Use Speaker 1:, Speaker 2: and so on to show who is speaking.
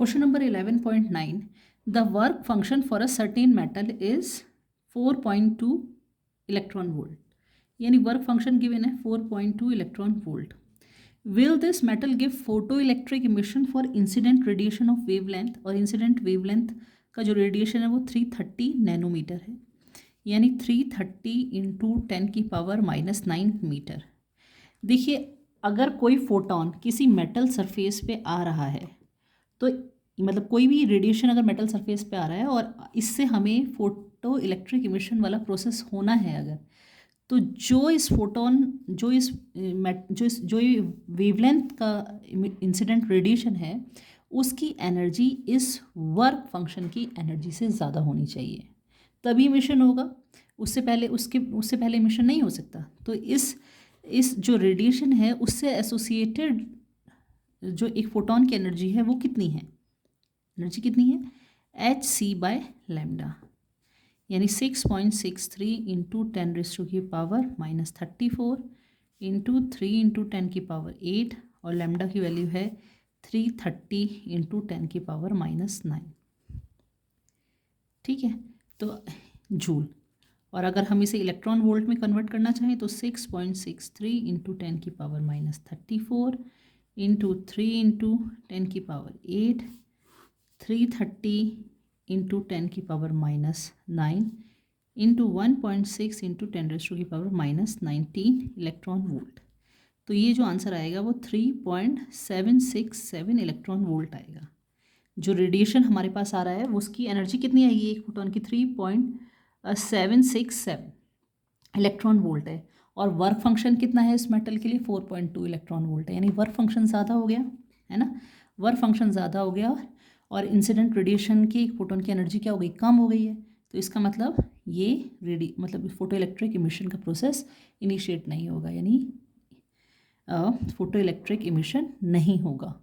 Speaker 1: Question number 11.9. The work function for a certain metal is 4.2 electron volt. यानी work function given है 4.2 electron volt. Will this metal give photoelectric emission for incident radiation of wavelength? और incident wavelength का जो radiation है वो 330 nanometre है, यानी 330 into 10 की पावर -9 मीटर. देखिए, अगर कोई फोटोन किसी मेटल सरफेस पे आ रहा है तो मतलब कोई भी रेडिएशन अगर मेटल सरफेस पे आ रहा है और इससे हमें फोटो इलेक्ट्रिक इमिशन वाला प्रोसेस होना है अगर, तो जो इस फोटोन जो ये वेवलेंथ का इंसिडेंट रेडिएशन है उसकी एनर्जी इस वर्क फंक्शन की एनर्जी से ज़्यादा होनी चाहिए, तभी इमिशन होगा. उससे पहले इमिशन नहीं हो सकता. तो इस जो रेडिएशन है उससे एसोसिएटेड जो एक फोटोन की एनर्जी है वो कितनी है, एनर्जी कितनी है, hc/λ, यानी 6.63 इंटू 10⁻⁻34 इंटू 3 इंटू 10⁸, और लैम्डा की वैल्यू है 330 इंटू 10⁻⁹. ठीक है, तो जूल. और अगर हम इसे इलेक्ट्रॉन वोल्ट में कन्वर्ट करना चाहें तो 6.63 into 10⁻⁻34 into 3 into 10⁸, 330 into 10⁻⁹ into 1.6 into 10⁻⁻19 electron volt. तो ये जो आंसर आएगा वो 3.767 इलेक्ट्रॉन वोल्ट आएगा. जो रेडिएशन हमारे पास आ रहा है उसकी एनर्जी कितनी आएगी एक फोटोन की, 3.767 इलेक्ट्रॉन वोल्ट है. और वर्क फंक्शन कितना है इस मेटल के लिए, 4.2 इलेक्ट्रॉन वोल्ट है, यानी वर्क फंक्शन ज़्यादा हो गया है ना. वर्क फंक्शन ज़्यादा हो गया और इंसिडेंट रेडिएशन की फोटोन की एनर्जी क्या हो गई, कम हो गई है. तो इसका मतलब ये मतलब फोटो इलेक्ट्रिक इमिशन का प्रोसेस इनिशिएट नहीं होगा, यानी फोटो इलेक्ट्रिक इमिशन नहीं होगा.